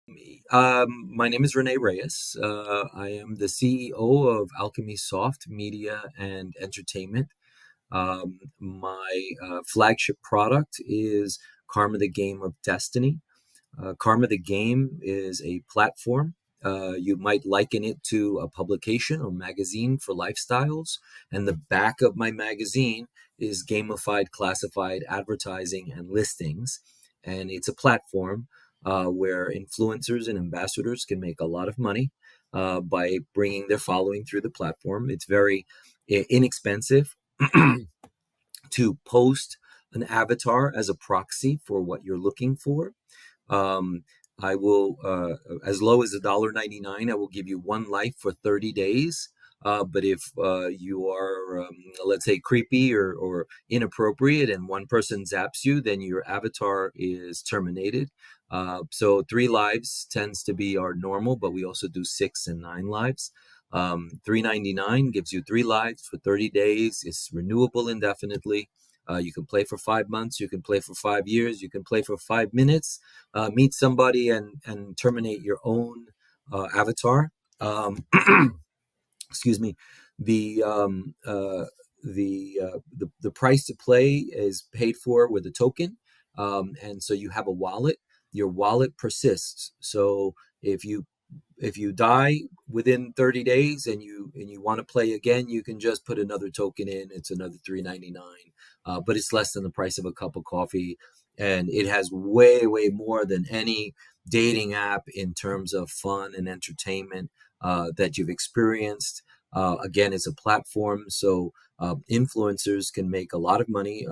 My name is Rene Reyes. I am the CEO of Alchemy Soft Media and Entertainment. My flagship product is Karma the Game of Destiny. Karma the Game is a platform. You might liken it to a publication or magazine for lifestyles. And the back of my magazine is gamified, classified advertising and listings. And it's a platform where influencers and ambassadors can make a lot of money by bringing their following through the platform. It's very inexpensive to post an avatar as a proxy for what you're looking for. um, I will, as low as $1.99, I will give you one life for 30 days. But if you are, let's say, creepy or inappropriate and one person zaps you, then your avatar is terminated. So 3 lives tends to be our normal, but we also do 6 and 9 lives. 3.99 gives you 3 lives for 30 days. It's renewable indefinitely. You can play for 5 months. You can play for 5 years. You can play for 5 minutes. Meet somebody and terminate your own avatar. Um, excuse me. The, um, uh, the price to play is paid for with a token, and so you have a wallet. Your wallet persists. So if you die within 30 days and you want to play again, you can just put another token in. It's another 3.99, but it's less than the price of a cup of coffee, and it has way more than any dating app in terms of fun and entertainment that you've experienced. Again, it's a platform, so influencers can make a lot of money.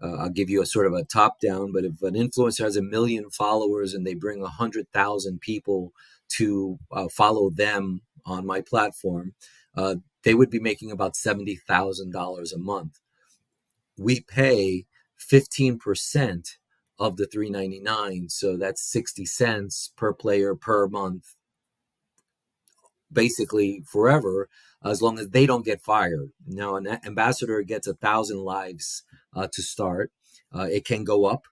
I'll give you a sort of a top down, but if an influencer has 1 million followers and they bring 100,000 people to follow them on my platform, uh, they would be making about $70,000 a month. We pay 15% of the 3.99, so that's 60 cents per player per month, basically forever, as long as they don't get fired. Now, an ambassador gets 1,000 lives to start. It can go up.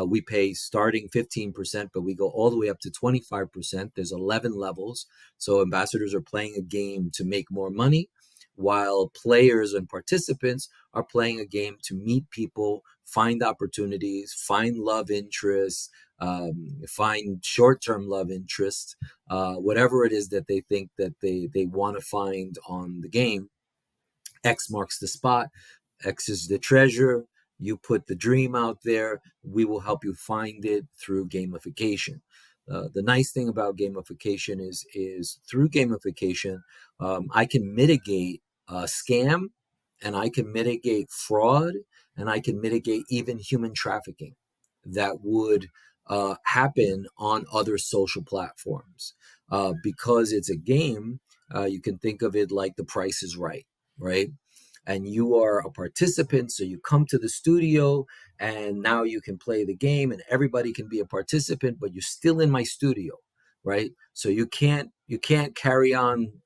We pay starting 15%, but we go all the way up to 25%. There's 11 levels. So ambassadors are playing a game to make more money, while players and participants are playing a game to meet people, find opportunities, find love interests, find short-term love interests, whatever it is that they think that they want to find on the game. X marks the spot. X is the treasure. You put the dream out there. We will help you find it through gamification. The nice thing about gamification is through gamification, I can mitigate scam, and I can mitigate fraud, and I can mitigate even human trafficking that would happen on other social platforms. Because it's a game, you can think of it like The Price is Right, right? And you are a participant, so you come to the studio and now you can play the game and everybody can be a participant, but you're still in my studio, right? So you can't carry on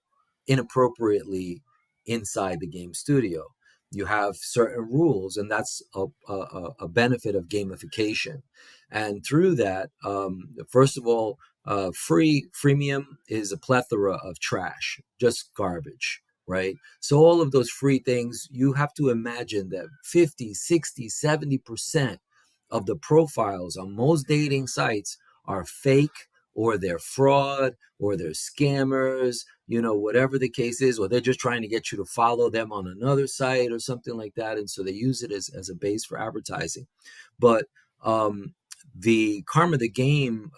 inappropriately inside the game studio. You have certain rules, and that's a benefit of gamification. And through that, first of all, freemium is a plethora of trash, just garbage, right? So all of those free things, you have to imagine that 50, 60, 70% of the profiles on most dating sites are fake, or they're fraud, or they're scammers, whatever the case is, or they're just trying to get you to follow them on another site or something like that. And so they use it as a base for advertising. But the Karma the Game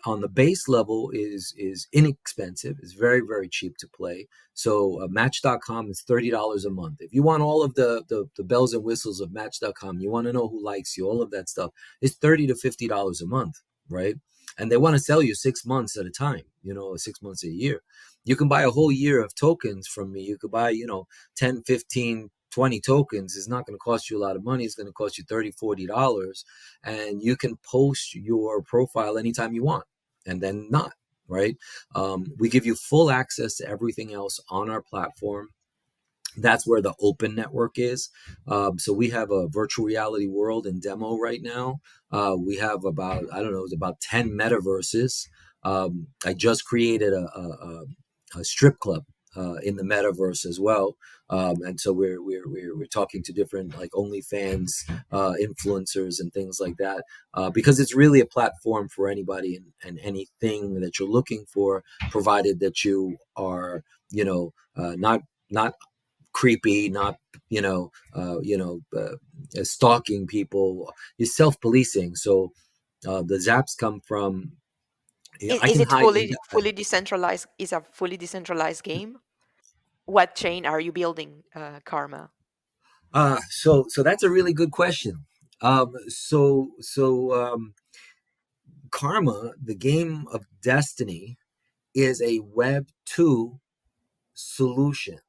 on the base level is inexpensive. It's very cheap to play. So Match.com is $30 a month. If you want all of the bells and whistles of Match.com, you want to know who likes you, all of that stuff, it's $30 to $50 a month, right? And they want to sell you 6 months at a time, 6 months a year. You can buy a whole year of tokens from me. You could buy 10, 15, 20 tokens. Is not going to cost you a lot of money. It's going to cost you $30, $40, and you can post your profile anytime you want, and then not, right? We give you full access to everything else on our platform. That's where the open network is. So we have a virtual reality world in demo right now. We have about, I don't know, it's about 10 metaverses. I just created a strip club in the metaverse as well. And so we're talking to different like OnlyFans influencers and things like that, because it's really a platform for anybody and anything that you're looking for, provided that you are, not creepy, not stalking people. Is self-policing. So the zaps come from. I Is can it hide in. fully decentralized? Is a fully decentralized game? What chain are you building, Karma? So that's a really good question. Karma, the game of Destiny, is a Web 2 solution.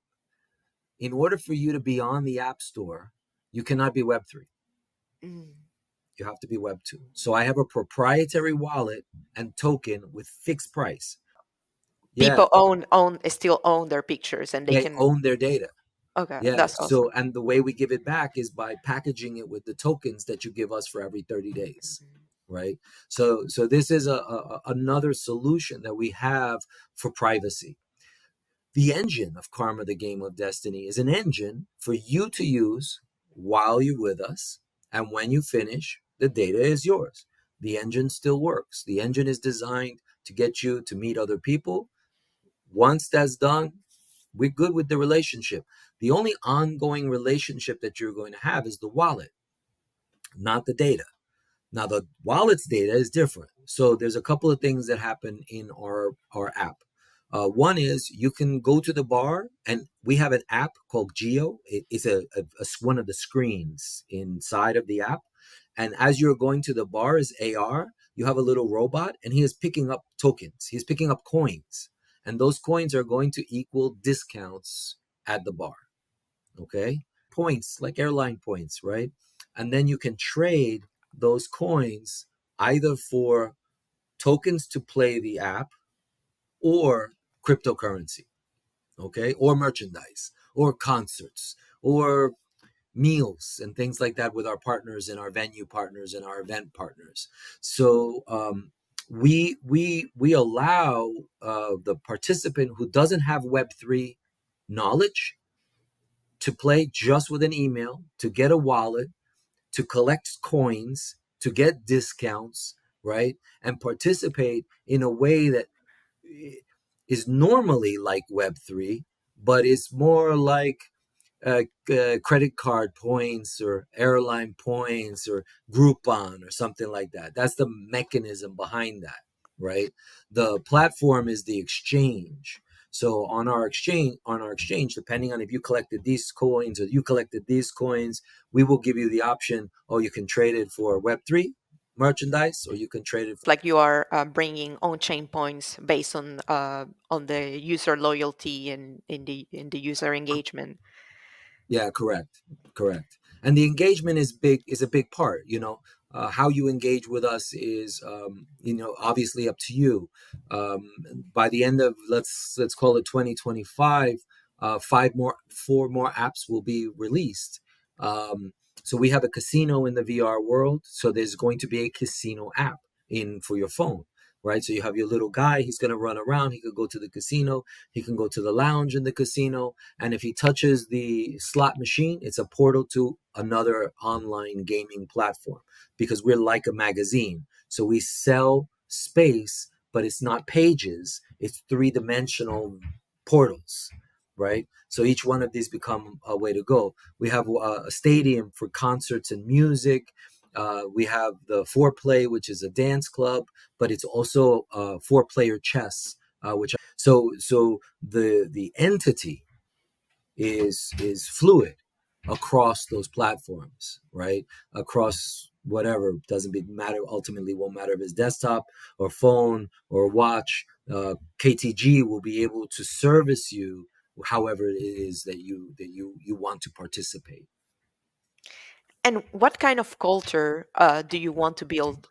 In order for you to be on the App Store, you cannot be Web 3. Mm. You have to be Web 2. So I have a proprietary wallet and token with fixed price. Yeah, People still own their pictures, and they they can. own their data. Okay, Yeah. that's So, awesome. and the way we give it back is by packaging it with the tokens that you give us for every 30 days. Mhm. Right. So this is another solution that we have for privacy. The engine of Karma, the Game of Destiny, is an engine for you to use while you're with us. And when you finish, the data is yours. The engine still works. The engine is designed to get you to meet other people. Once that's done, we're good with the relationship. The only ongoing relationship that you're going to have is the wallet, not the data. Now, the wallet's data is different. So there's a couple of things that happen in our app. One is you can go to the bar, and we have an app called Geo. It is one of the screens inside of the app. And as you're going to the bar is AR, you have a little robot, and he is picking up tokens. He's picking up coins. And those coins are going to equal discounts at the bar. Okay. Points, like airline points, right? And then you can trade those coins either for tokens to play the app or cryptocurrency, okay, or merchandise or concerts or meals and things like that with our partners and our venue partners and our event partners. So we allow the participant who doesn't have Web 3 knowledge to play just with an email, to get a wallet, to collect coins, to get discounts, right? And participate in a way that is normally like Web 3, but it's more like credit card points or airline points or Groupon or something like that. That's the mechanism behind that, right? The platform is the exchange. So on our exchange, depending on if you collected these coins or you collected these coins, we will give you the option. Oh, you can trade it for Web 3 merchandise, or you can trade it. It's like you are bringing on-chain points based on the user loyalty and in the user engagement. Yeah, correct. And the engagement is a big part. How you engage with us is, obviously up to you. By the end of let's call it 2025, four more apps will be released. So we have a casino in the VR world. So there's going to be a casino app in for your phone, right? So you have your little guy. He's going to run around. He could go to the casino. He can go to the lounge in the casino, and if he touches the slot machine, it's a portal to another online gaming platform, because we're like a magazine. So we sell space, but it's not pages, it's three-dimensional portals, right? So each one of these become a way to go. We have a stadium for concerts and music. We have the Foreplay, which is a dance club, but it's also four-player chess, which so the entity is fluid across those platforms, right? Across whatever, doesn't matter. Ultimately, won't matter if it's desktop or phone or watch. KTG will be able to service you however it is that you want to participate. And what kind of culture do you want to build?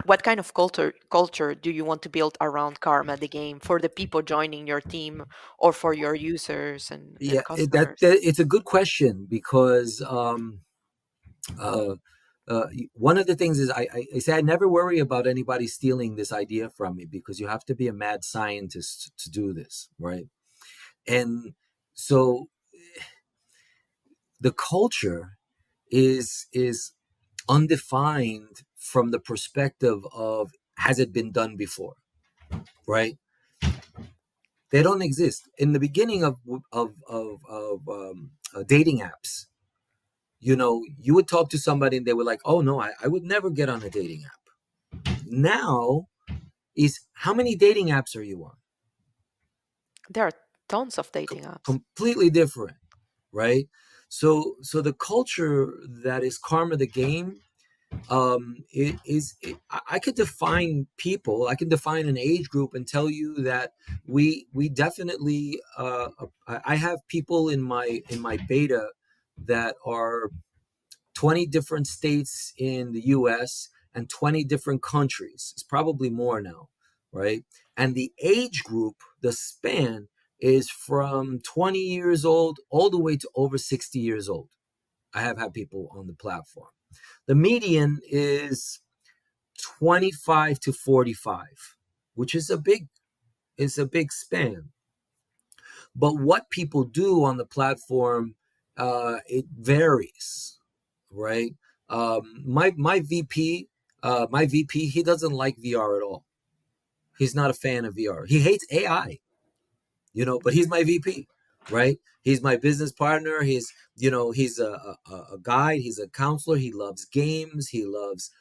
What kind of culture do you want to build around Karma, the game, for the people joining your team or for your users Yeah, and customers? it's a good question because uh, one of the things is I say I never worry about anybody stealing this idea from me because you have to be a mad scientist to do this, right? And so the culture is undefined from the perspective of has it been done before, right? They don't exist in the beginning of dating apps. You would talk to somebody and they were like, oh no, I would never get on a dating app. Now is how many dating apps are you on? There are tons of dating apps. Completely different, right? So the culture that is Karma the game, I could define people, I can define an age group and tell you that we definitely I have people in my beta that are 20 different states in the US and 20 different countries. It's probably more now, right? And the age group, the span is from 20 years old all the way to over 60 years old. I have had people on the platform. The median is 25 to 45, which is a big span. But what people do on the platform, it varies, right? My VP, he doesn't like VR at all. He's not a fan of VR. He hates AI, but he's my VP, right? He's my business partner. He's a guide. He's a counselor. He loves games. He loves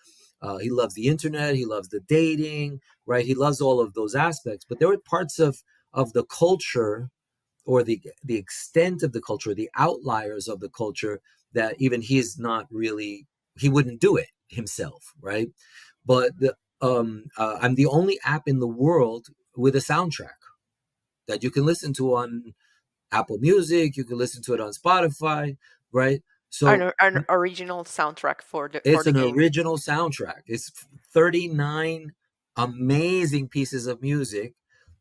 the internet. He loves the dating, right? He loves all of those aspects. But there are parts of the culture or the extent of the culture, the outliers of the culture that even he wouldn't do it himself, right? But I'm the only app in the world with a soundtrack that you can listen to on Apple Music, you can listen to it on Spotify, right? So An original soundtrack for it's the an game. original soundtrack. It's 39 amazing pieces of music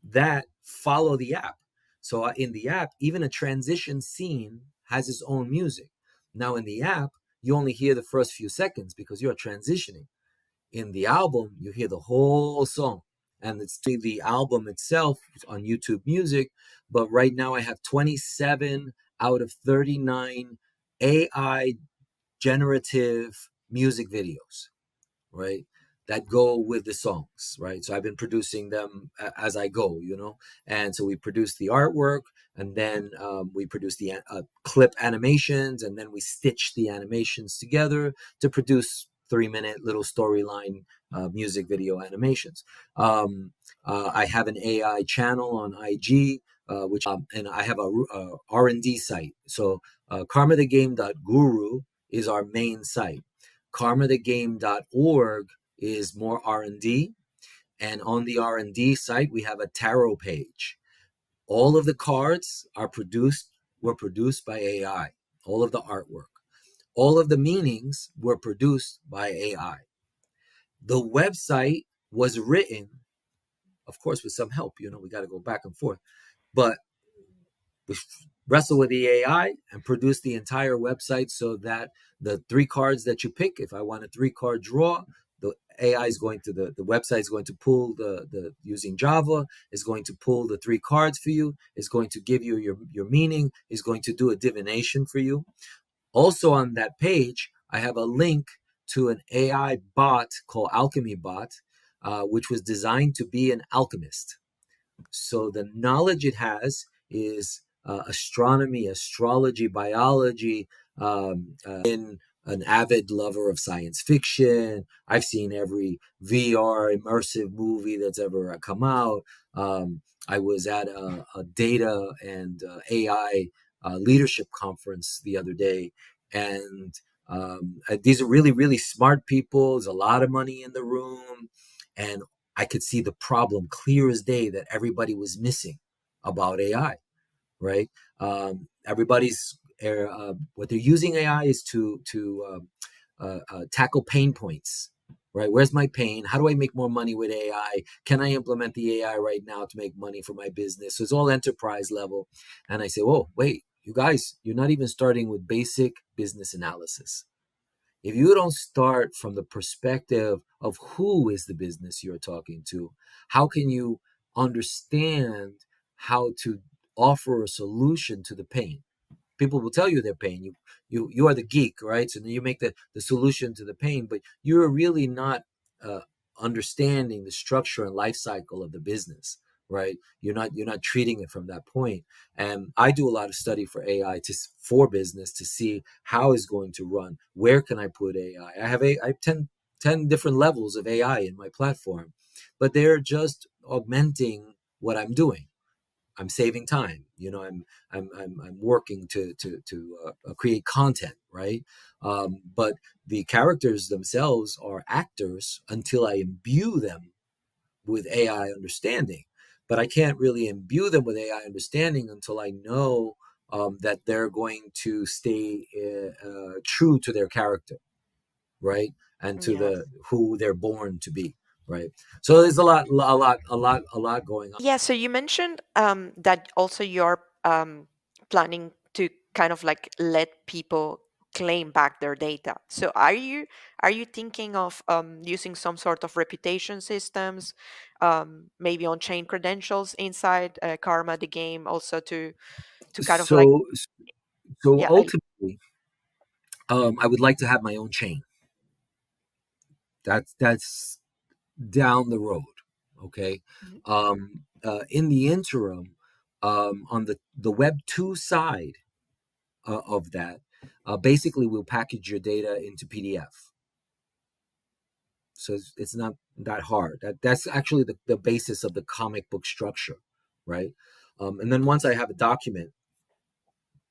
that follow the app. So in the app, even a transition scene has its own music. Now in the app, you only hear the first few seconds because you're transitioning. In the album, you hear the whole song. And it's the album itself on YouTube Music. But right now, I have 27 out of 39 AI generative music videos, right? That go with the songs, right? So I've been producing them as I go. And so we produce the artwork, and then we produce the clip animations, and then we stitch the animations together to produce 3-minute little storyline music video animations. I have an AI channel on IG, and I have a R&D site. So karmathegame.guru is our main site. Karmathegame.org is more R&D, and on the R&D site we have a tarot page. All of the cards were produced by AI. All of the artwork, all of the meanings were produced by AI. The website was written, of course, with some help. We got to go back and forth, but we wrestle with the AI and produce the entire website so that the three cards that you pick, if I want a 3-card draw, the AI is going to the website is going to pull the using Java, is going to pull the 3 cards for you, is going to give you your meaning, is going to do a divination for you. Also on that page, I have a link to an AI bot called Alchemy Bot, which was designed to be an alchemist. So the knowledge it has is astronomy, astrology, biology. In an avid lover of science fiction. I've seen every VR immersive movie that's ever come out. I was at a data and AI leadership conference the other day, and these are really, really smart people. There's a lot of money in the room, and I could see the problem clear as day that everybody was missing about AI, right? Everybody's what they're using AI is to tackle pain points. Right? Where's my pain? How do I make more money with AI? Can I implement the AI right now to make money for my business? So it's all enterprise level. And I say, oh, wait, you guys, you're not even starting with basic business analysis. If you don't start from the perspective of who is the business you're talking to, how can you understand how to offer a solution to the pain? People will tell you their pain. You are the geek, right? So then you make the solution to the pain, but you're really not uh, understanding the structure and life cycle of the business, right? You're not treating it from that point. And I do a lot of study for AI for business to see how it's going to run. Where can I put AI? I have 10 different levels of AI in my platform, but they're just augmenting what I'm doing. I'm saving time. I'm working to create content, right? But the characters themselves are actors until I imbue them with AI understanding. But I can't really imbue them with AI understanding until I know that they're going to stay true to their character, right? And to the Yes. who they're born to be, right? So there's a lot going on. Yeah, so you mentioned that also you're planning to kind of like let people claim back their data. So are you thinking of using some sort of reputation systems, maybe on chain credentials inside Karma the game, also to kind of like So so yeah ultimately, I would like to have my own chain. That's down the road. Okay. Mhm. In the interim, on the Web 2 side of that, basically we'll package your data into PDF. So it's not that hard. That's actually the basis of the comic book structure, right? And then once I have a document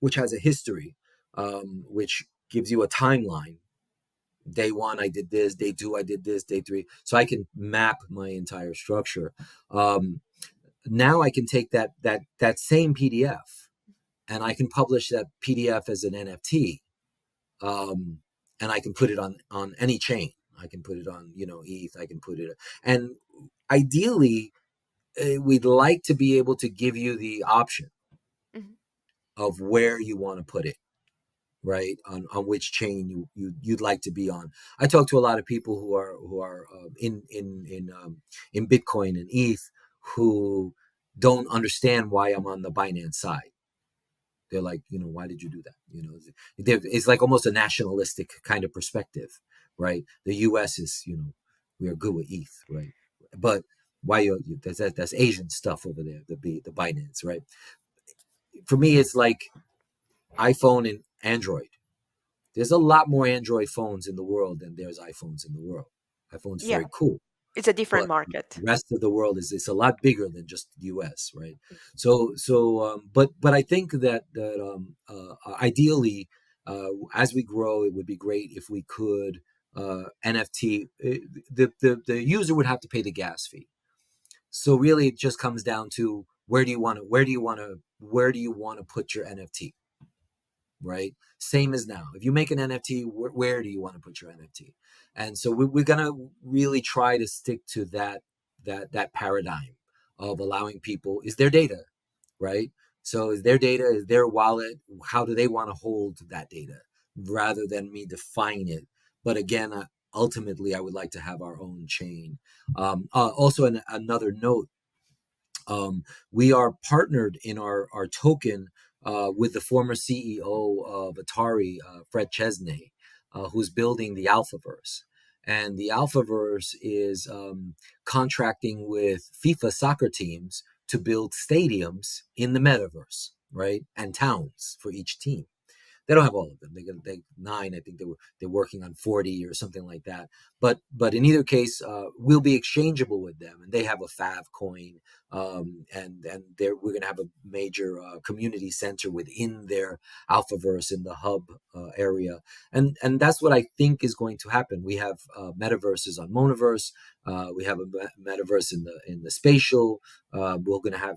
which has a history, which gives you a timeline. Day one, I did this. Day two, I did this. Day three, so I can map my entire structure. Um, Now I can take that same PDF and I can publish that PDF as an NFT, um, and I can put it on any chain. I can put it on ETH. I can put it, and ideally, we'd like to be able to give you the option Mhm. of where you want to put it, right? On which chain you'd like to be on. I talk to a lot of people who are in Bitcoin and ETH who don't understand why I'm on the Binance side. They're like, why did you do that? It's like almost a nationalistic kind of perspective, right? The U.S. is, we are good with ETH, right? But why that's Asian stuff over there, the Binance, right? For me, it's like iPhone and Android. There's a lot more Android phones in the world than there's iPhones in the world. iPhone's Yeah, very cool, it's a different but the market. rest of the world is it's a lot bigger than just the U.S., right? But I think that ideally, as we grow, it would be great if we could NFT. The user would have to pay the gas fee. So really, it just comes down to where do you want to put your NFT, right? Same as now. If you make an NFT, where do you want to put your NFT? And so we're gonna really try to stick to that paradigm of allowing people is their data, right? So is their data, is their wallet? How do they want to hold that data, rather than me define it? But again, ultimately, I would like to have our own chain. Also, another note, we are partnered in our token with the former CEO of Atari, Fred Chesney, who's building the Alphaverse. And the Alphaverse is contracting with FIFA soccer teams to build stadiums in the metaverse, right? And towns for each team. They don't have all of them. They nine. I think they're working on 40 or something like that. But in either case, we'll be exchangeable with them, and they have a Fav coin, and we're going to have a major community center within their Alphaverse in the hub area, and that's what I think is going to happen. We have metaverses on Monaverse. We have a metaverse in the spatial. We're going to have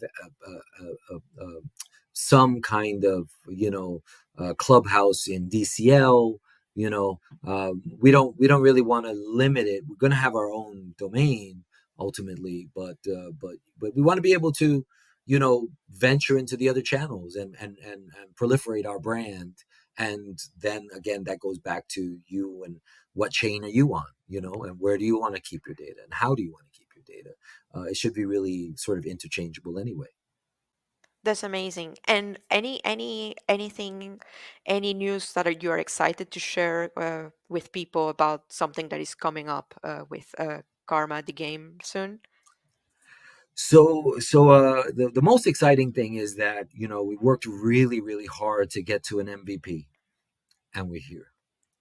some kind of Clubhouse in DCL. You know, we don't really want to limit it. We're going to have our own domain ultimately, but we want to be able to, venture into the other channels and proliferate our brand. And then again, that goes back to you and what chain are you on, and where do you want to keep your data and how do you want to keep your data. It should be really sort of interchangeable anyway. That's amazing. And anything, any news that you are excited to share with people about something that is coming up with Karma the game soon? So the most exciting thing is that we worked really really hard to get to an MVP, and we're here,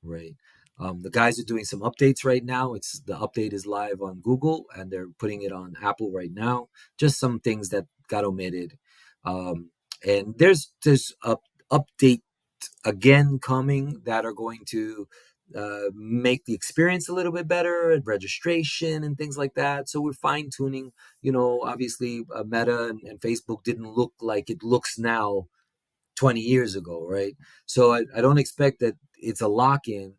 right? The guys are doing some updates right now. The update is live on Google, and they're putting it on Apple right now. Just some things that got omitted, and there's a update again coming that are going to make the experience a little bit better and registration and things like that. So we're fine tuning. Obviously, Meta and Facebook didn't look like it looks now 20 years ago, right? So I don't expect that it's a lock in.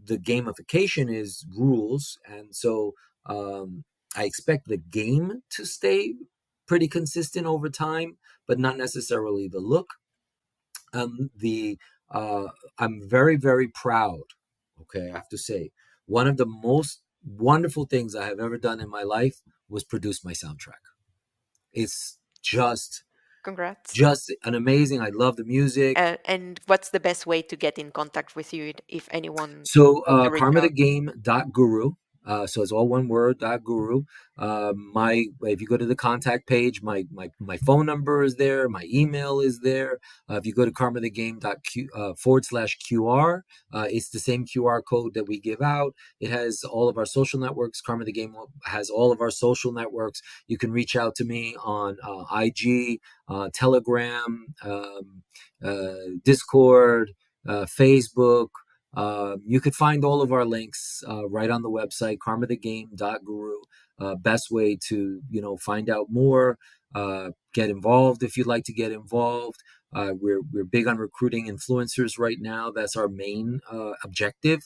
The gamification is rules. And so I expect the game to stay pretty consistent over time, but not necessarily the look. The I'm very, very proud. Okay, I have to say, one of the most wonderful things I have ever done in my life was produce my soundtrack. It's Congrats. just an amazing. I love the music. And what's the best way to get in contact with you if anyone So wants to reach karma the out? game dot guru. So it's all one word, dot guru. My If you go to the contact page, my phone number is there, my email is there. If you go to karma the game dot /QR, it's the same QR code that we give out. It has all of our social networks. Karma the Game has all of our social networks. You can reach out to me on IG, Telegram, Discord, Facebook. You could find all of our links right on the website, karmathegame.guru. Best way to find out more, get involved if you'd like to get involved. We're big on recruiting influencers right now. That's our main objective.